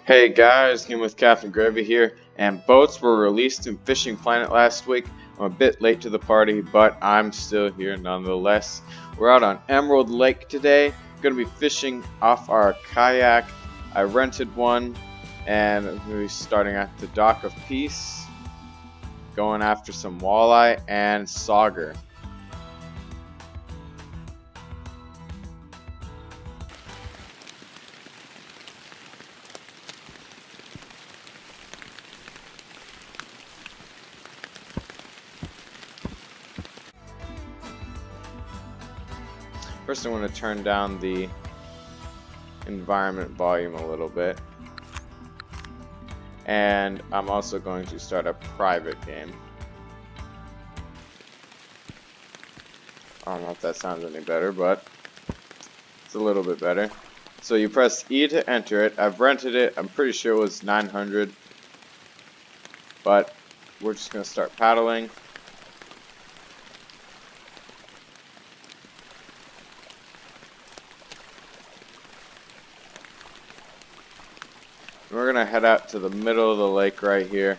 Hey guys, Game with Captain Gravy here, and boats were released in Fishing Planet last week. I'm a bit late to the party, but I'm still here nonetheless. We're out on Emerald Lake today. Going to be fishing off our kayak. I rented one, and I'm going to be starting at the Dock of Peace, going after some walleye and sauger. First, I want to turn down the environment volume a little bit. And I'm also going to start a private game. I don't know if that sounds any better, but it's a little bit better. So you press E to enter it. I've rented it. I'm pretty sure it was 900. But we're just going to start paddling. We're going to head out to the middle of the lake right here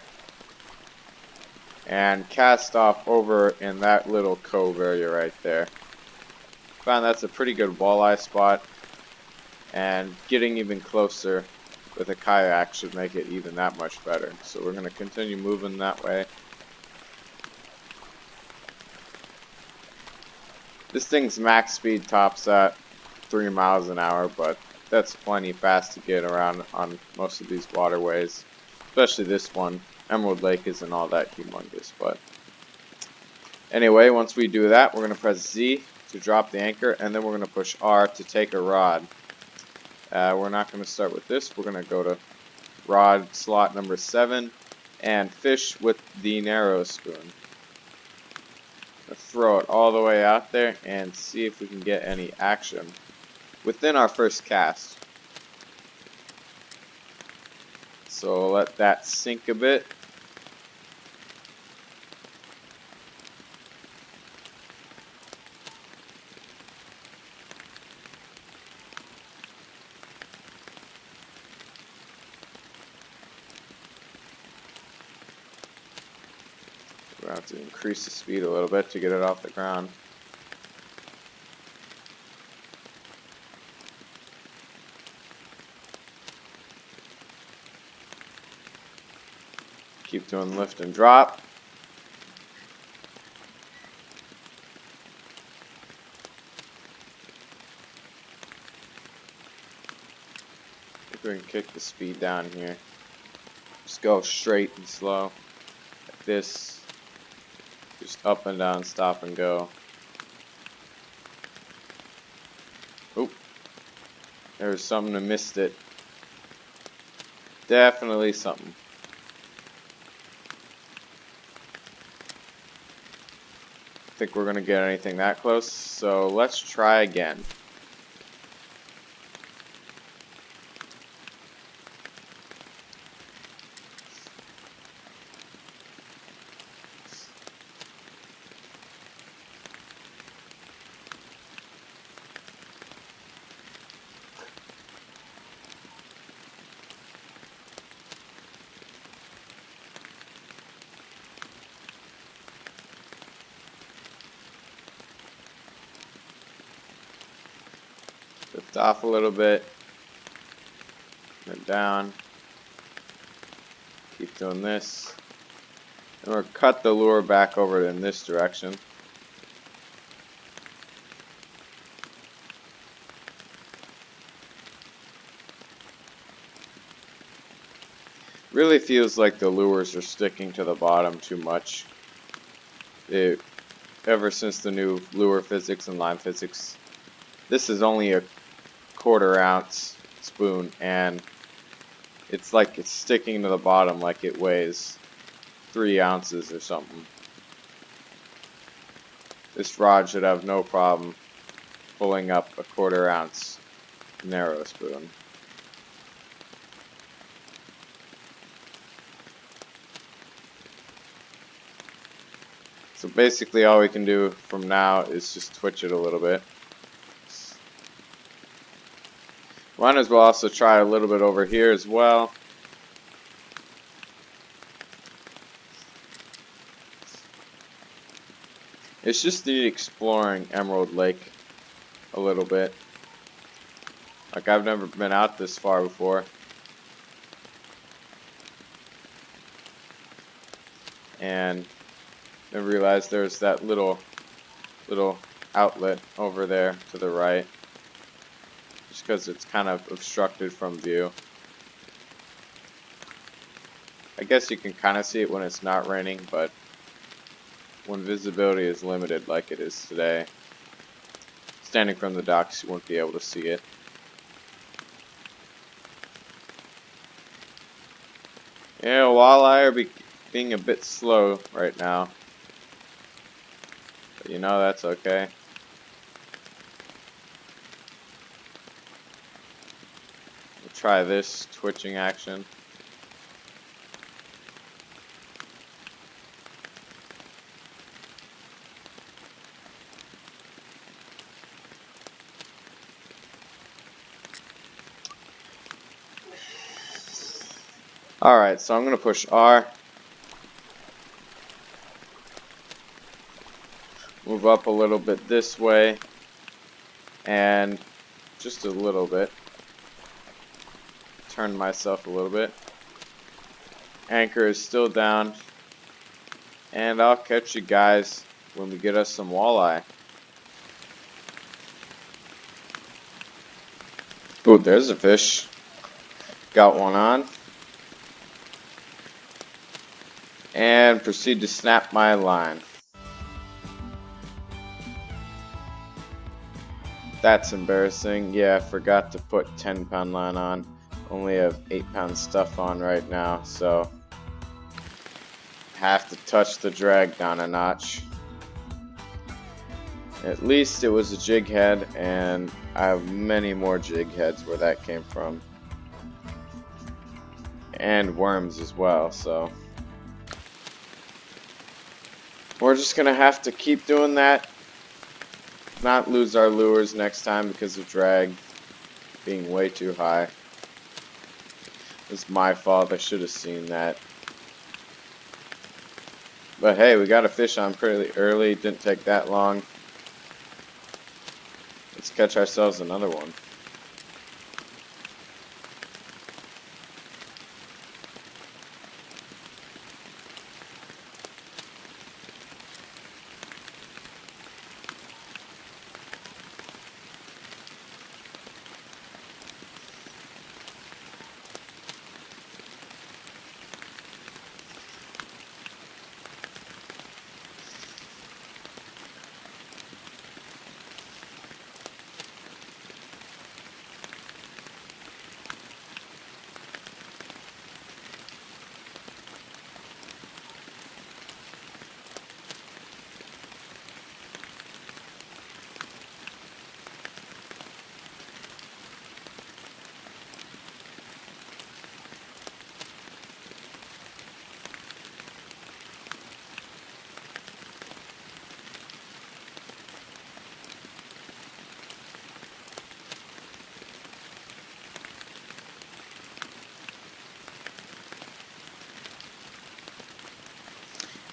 and cast off over in that little cove area right there. Found that's a pretty good walleye spot, and getting even closer with a kayak should make it even that much better. So we're going to continue moving that way. This thing's max speed tops at 3 miles an hour, but that's plenty fast to get around on most of these waterways, especially this one. Emerald Lake isn't all that humongous, but anyway, once we do that, we're going to press Z to drop the anchor, and then we're going to push R to take a rod. We're not going to start with this. We're going to go to rod slot number 7 and fish with the narrow spoon. Throw it all the way out there and see if we can get any action within our first cast. So let that sink a bit. We're going to have to increase the speed a little bit to get it off the ground. Keep doing lift and drop. I think we can kick the speed down here. Just go straight and slow. Like this. Just up and down, stop and go. Oop. There was something I missed it. Definitely something. Think we're gonna get anything that close, so let's try again. Lift off a little bit, then down, keep doing this, and we'll cut the lure back over in this direction. Really feels like the lures are sticking to the bottom too much. Ever since the new lure physics and line physics, this is only a 1/4 ounce spoon, and it's like it's sticking to the bottom like it weighs 3 ounces or something. This rod should have no problem pulling up a 1/4 ounce narrow spoon. So basically all we can do from now is just twitch it a little bit. Might as well also try a little bit over here as well. It's just the exploring Emerald Lake a little bit. Like, I've never been out this far before. And I realized there's that little outlet over there to the right. Just because it's kind of obstructed from view. I guess you can kind of see it when it's not raining, but when visibility is limited like it is today, standing from the docks you won't be able to see it. Yeah, walleye are being a bit slow right now. But you know, that's okay. We'll try this twitching action. Alright, so I'm going to push R. Move up a little bit this way. And just a little bit. Turn myself a little bit. Anchor is still down. And I'll catch you guys when we get us some walleye. Ooh, there's a fish. Got one on. And proceed to snap my line. That's embarrassing. Yeah, I forgot to put 10-pound line on. Only have 8-pound stuff on right now, so have to touch the drag down a notch. At least it was a jig head, and I have many more jig heads where that came from. And worms as well, so we're just gonna have to keep doing that. Not lose our lures next time because of drag being way too high. It's my fault, I should have seen that. But hey, we got a fish on pretty early, didn't take that long. Let's catch ourselves another one.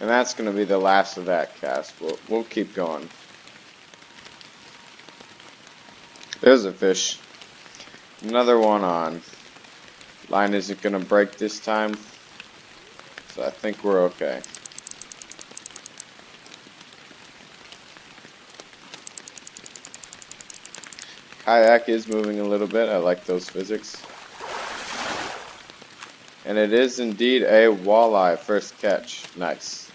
And that's going to be the last of that cast. We'll keep going. There's a fish. Another one on. Line isn't going to break this time, so I think we're okay. Kayak is moving a little bit. I like those physics. And it is indeed a walleye first catch. Nice.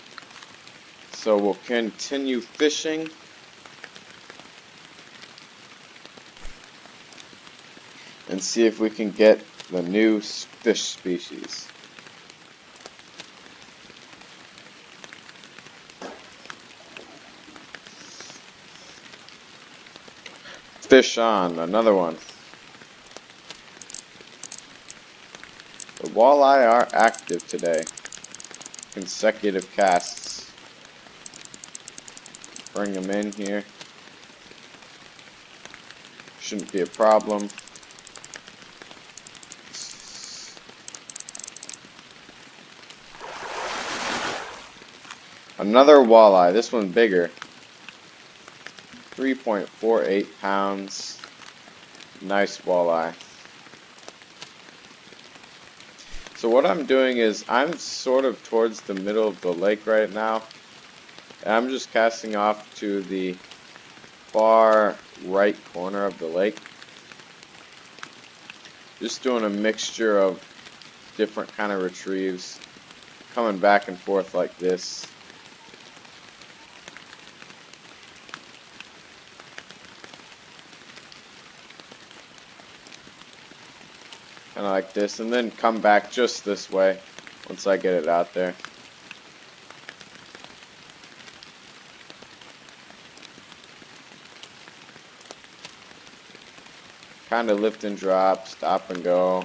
So we'll continue fishing. And see if we can get the new fish species. Fish on, another one. The walleye are active today. Consecutive casts. Bring them in here. Shouldn't be a problem. Another walleye. This one's bigger. 3.48 pounds. Nice walleye. So what I'm doing is I'm sort of towards the middle of the lake right now. And I'm just casting off to the far right corner of the lake. Just doing a mixture of different kind of retrieves. Coming back and forth like this. Kind of like this, and then come back just this way once I get it out there. Kind of lift and drop, stop and go,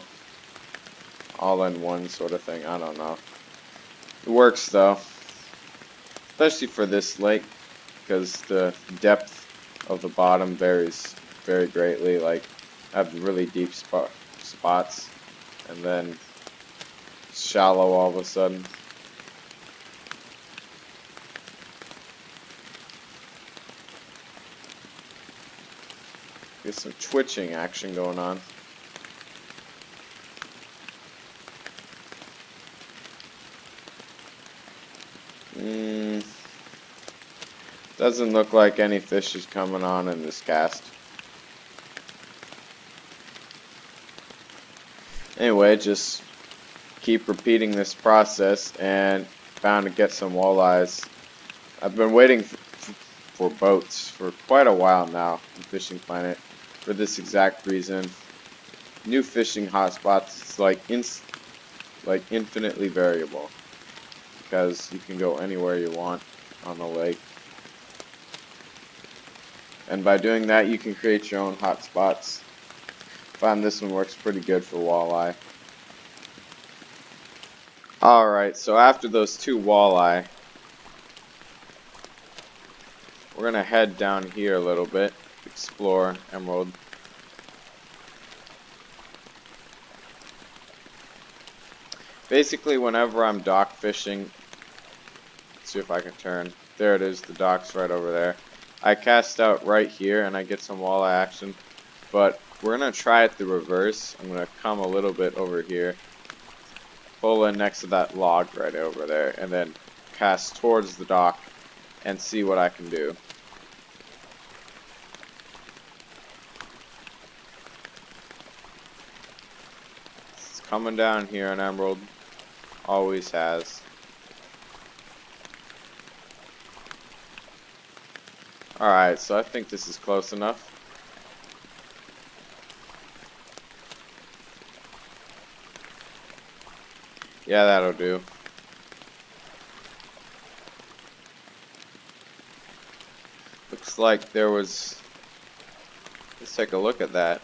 all in one sort of thing. I don't know. It works though, especially for this lake, because the depth of the bottom varies very greatly. Like, I have really deep spots, and then shallow all of a sudden. Get some twitching action going on. Doesn't look like any fish is coming on in this cast. Anyway, just keep repeating this process and bound to get some walleyes. I've been waiting for boats for quite a while now on Fishing Planet for this exact reason. New fishing hotspots, it's like infinitely variable because you can go anywhere you want on the lake. And by doing that, you can create your own hotspots. Find this one works pretty good for walleye. Alright, so after those two walleye, we're going to head down here a little bit, explore Emerald. Basically, whenever I'm dock fishing, let's see if I can turn. There it is, the dock's right over there. I cast out right here and I get some walleye action, but we're going to try it the reverse. I'm going to come a little bit over here, pull in next to that log right over there, and then cast towards the dock and see what I can do. It's coming down here on Emerald, always has. Alright, so I think this is close enough. Yeah, that'll do. Looks like there was... Let's take a look at that.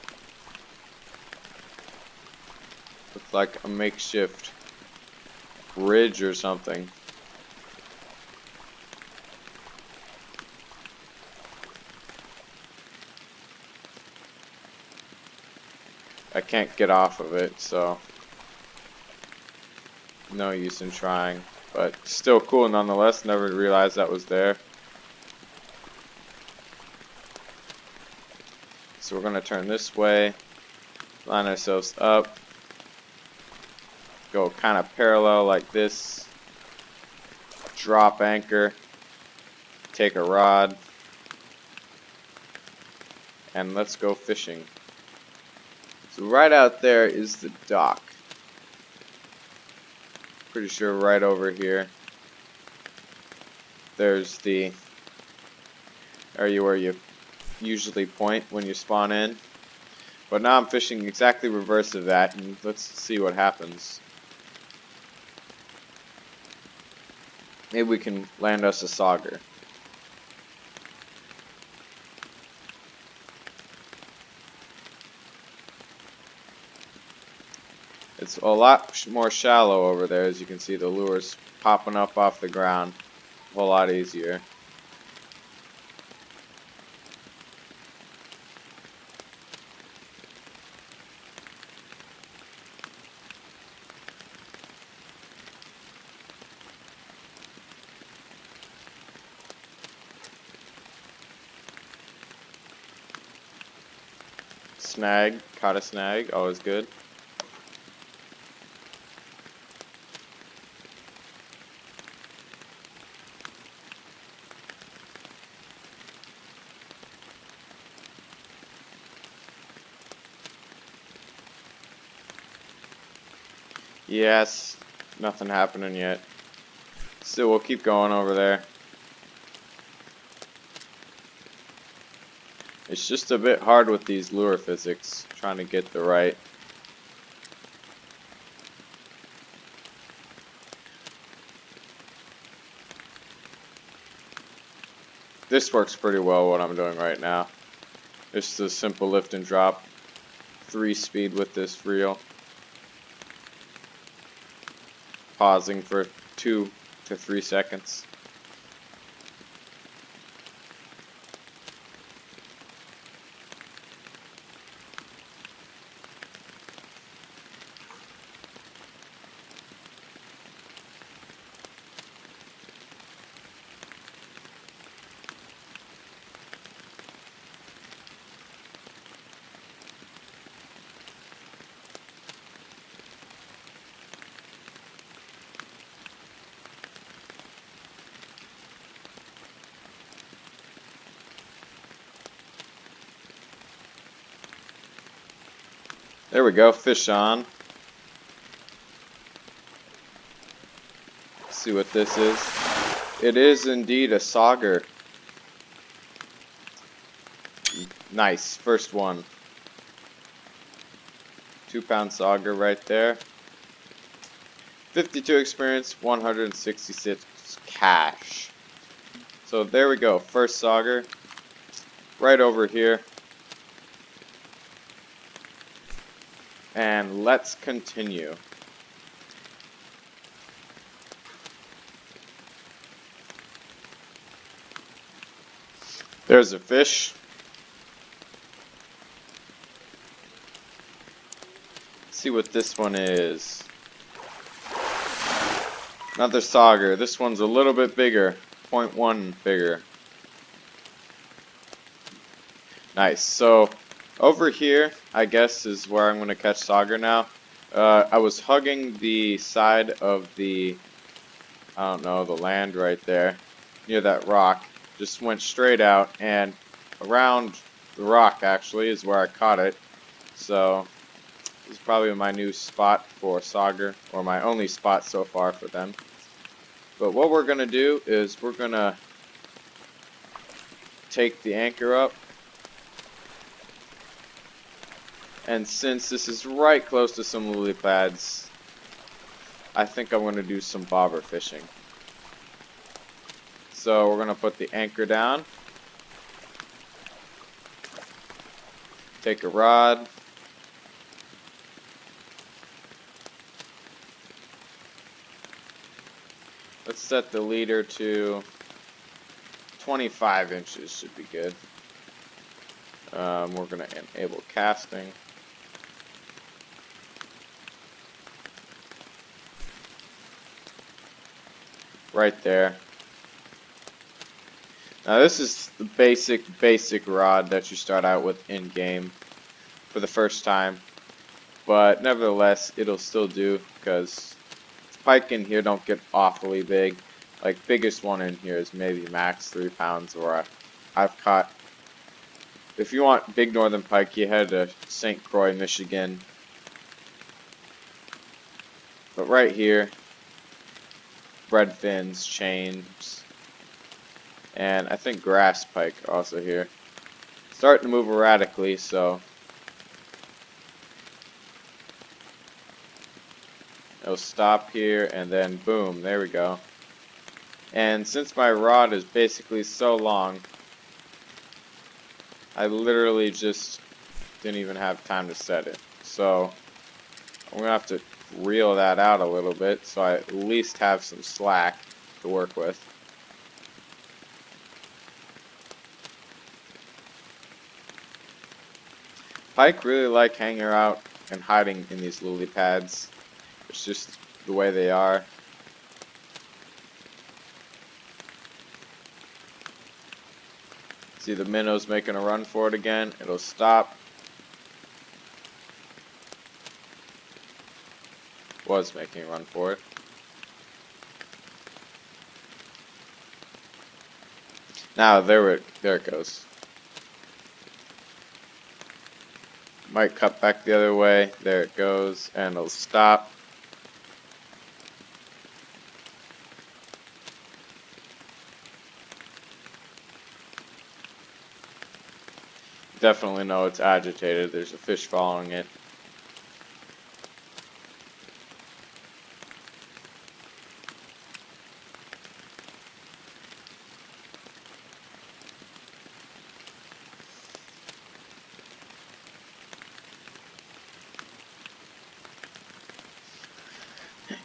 Looks like a makeshift bridge or something. I can't get off of it, so no use in trying, but still cool nonetheless. Never realized that was there. So we're gonna turn this way, line ourselves up, go kind of parallel like this, drop anchor, take a rod, and let's go fishing. So right out there is the dock. Pretty sure right over here there's the area where you usually point when you spawn in. But now I'm fishing exactly reverse of that, and let's see what happens. Maybe we can land us a sauger. It's a lot more shallow over there, as you can see the lures popping up off the ground. A whole lot easier. snag, caught a snag, always good. Yes, nothing happening yet. So we'll keep going over there. It's just a bit hard with these lure physics, trying to get the right. This works pretty well what I'm doing right now. Just a simple lift and drop. 3-speed with this reel. Pausing for 2 to 3 seconds. There we go, fish on. Let's see what this is. It is indeed a sauger. Nice, first one. 2-pound sauger right there. 52 experience, 166 cash. So there we go, first sauger. Right over here. And let's continue. There's a fish. Let's see what this one is. Another sauger. This one's a little bit bigger. 0.1 bigger. Nice. So over here, I guess, is where I'm going to catch sauger now. I was hugging the side of the, I don't know, the land right there, near that rock. Just went straight out, and around the rock, actually, is where I caught it. So this is probably my new spot for sauger, or my only spot so far for them. But what we're going to do is we're going to take the anchor up. And since this is right close to some lily pads, I think I'm going to do some bobber fishing. So we're going to put the anchor down. Take a rod. Let's set the leader to 25 inches should be good. We're going to enable casting. Right there. Now this is the basic rod that you start out with in game for the first time, but nevertheless it'll still do because pike in here don't get awfully big. Like biggest one in here is maybe max 3 pounds, or I've caught. If you want big northern pike, you head to St. Croix, Michigan. But right here, bread fins, chains, and I think grass pike also here. Starting to move erratically, so it'll stop here, and then boom, there we go. And since my rod is basically so long, I literally just didn't even have time to set it. So I'm gonna have to reel that out a little bit so I at least have some slack to work with. Pike really like hanging out and hiding in these lily pads. It's just the way they are. See the minnow's making a run for it again. It'll stop. was making a run for it. Now there it goes. Might cut back the other way. There it goes, and it'll stop. Definitely know it's agitated. There's a fish following it.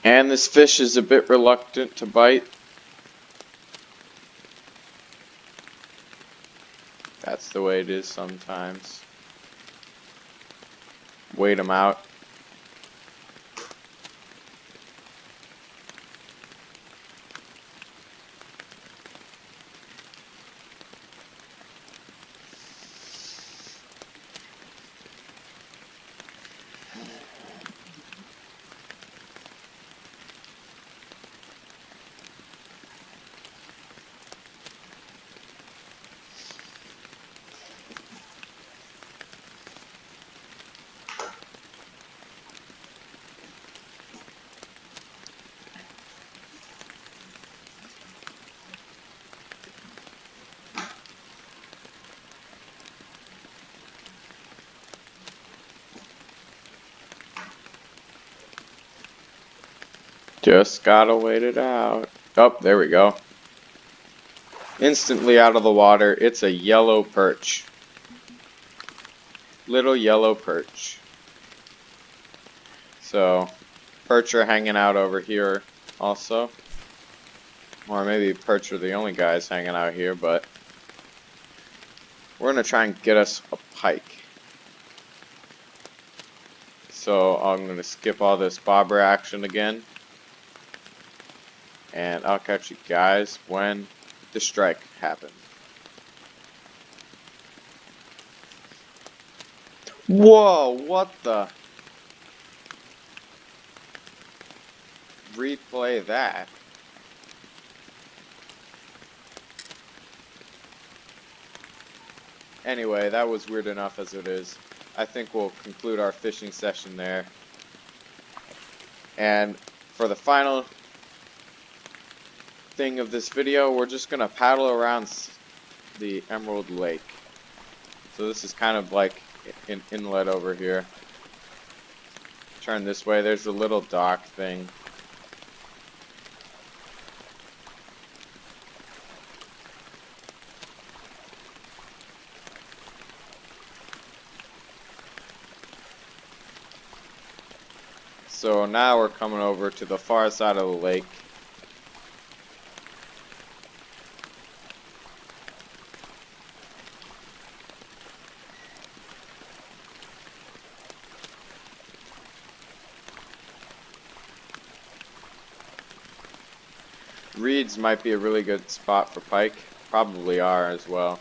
And this fish is a bit reluctant to bite. That's the way it is sometimes. Wait him out. Just gotta wait it out. Oh, there we go. Instantly out of the water. It's a yellow perch. Little yellow perch. So, perch are hanging out over here also. Or maybe perch are the only guys hanging out here, but we're gonna try and get us a pike. So I'm gonna skip all this bobber action again. And I'll catch you guys when the strike happens. Whoa, what the? Replay that. Anyway, that was weird enough as it is. I think we'll conclude our fishing session there. And for the final thing of this video, we're just gonna paddle around the Emerald Lake. So this is kind of like an inlet over here. Turn this way, there's a little dock thing. So now we're coming over to the far side of the lake. Reeds might be a really good spot for pike. Probably are as well.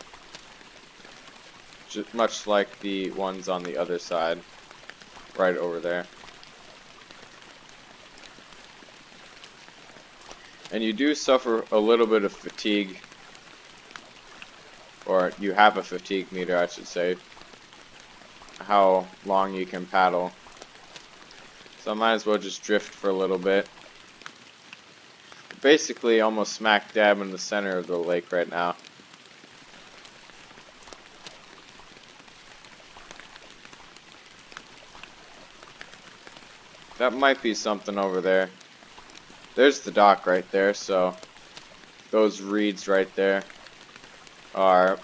Just much like the ones on the other side. Right over there. And you do suffer a little bit of fatigue. Or you have a fatigue meter, I should say. How long you can paddle. So I might as well just drift for a little bit. Basically almost smack dab in the center of the lake right now. That might be something over there. There's the dock right there, so those reeds right there are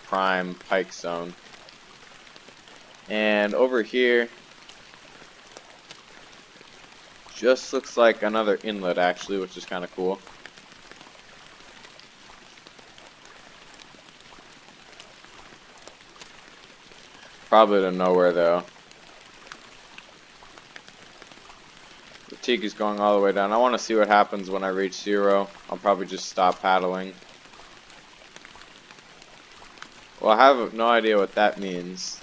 prime pike zone. And over here just looks like another inlet actually, which is kind of cool. Probably to nowhere though. Fatigue is going all the way down. I want to see what happens when I reach 0. I'll probably just stop paddling. Well, I have no idea what that means,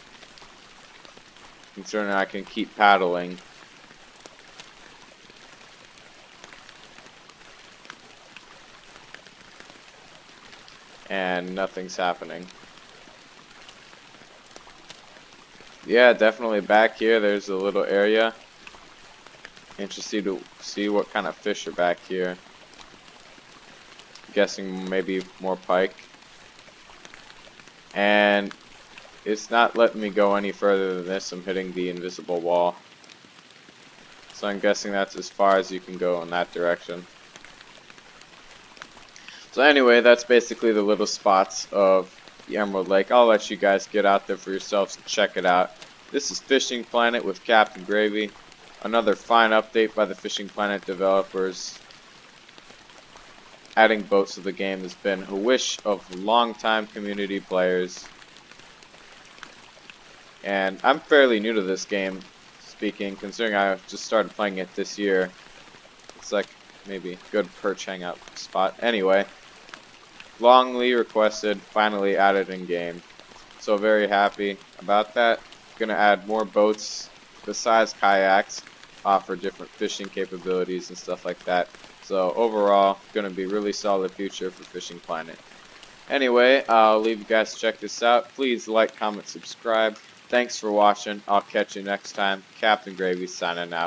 considering I can keep paddling. and nothing's happening. Yeah, definitely back here there's a little area. Interested to see what kind of fish are back here. Guessing maybe more pike. And it's not letting me go any further than this. I'm hitting the invisible wall. So I'm guessing that's as far as you can go in that direction. So anyway, that's basically the little spots of the Emerald Lake. I'll let you guys get out there for yourselves and check it out. This is Fishing Planet with Captain Gravy. Another fine update by the Fishing Planet developers. Adding boats to the game has been a wish of longtime community players. And I'm fairly new to this game, speaking, considering I just started playing it this year. It's like maybe a good perch hangout spot. Anyway, longly requested, finally added in game. So very happy about that. Gonna add more boats besides kayaks, offer different fishing capabilities and stuff like that. So overall, gonna be really solid future for Fishing Planet. Anyway, I'll leave you guys to check this out. Please like, comment, subscribe. Thanks for watching. I'll catch you next time. Captain Gravy signing out.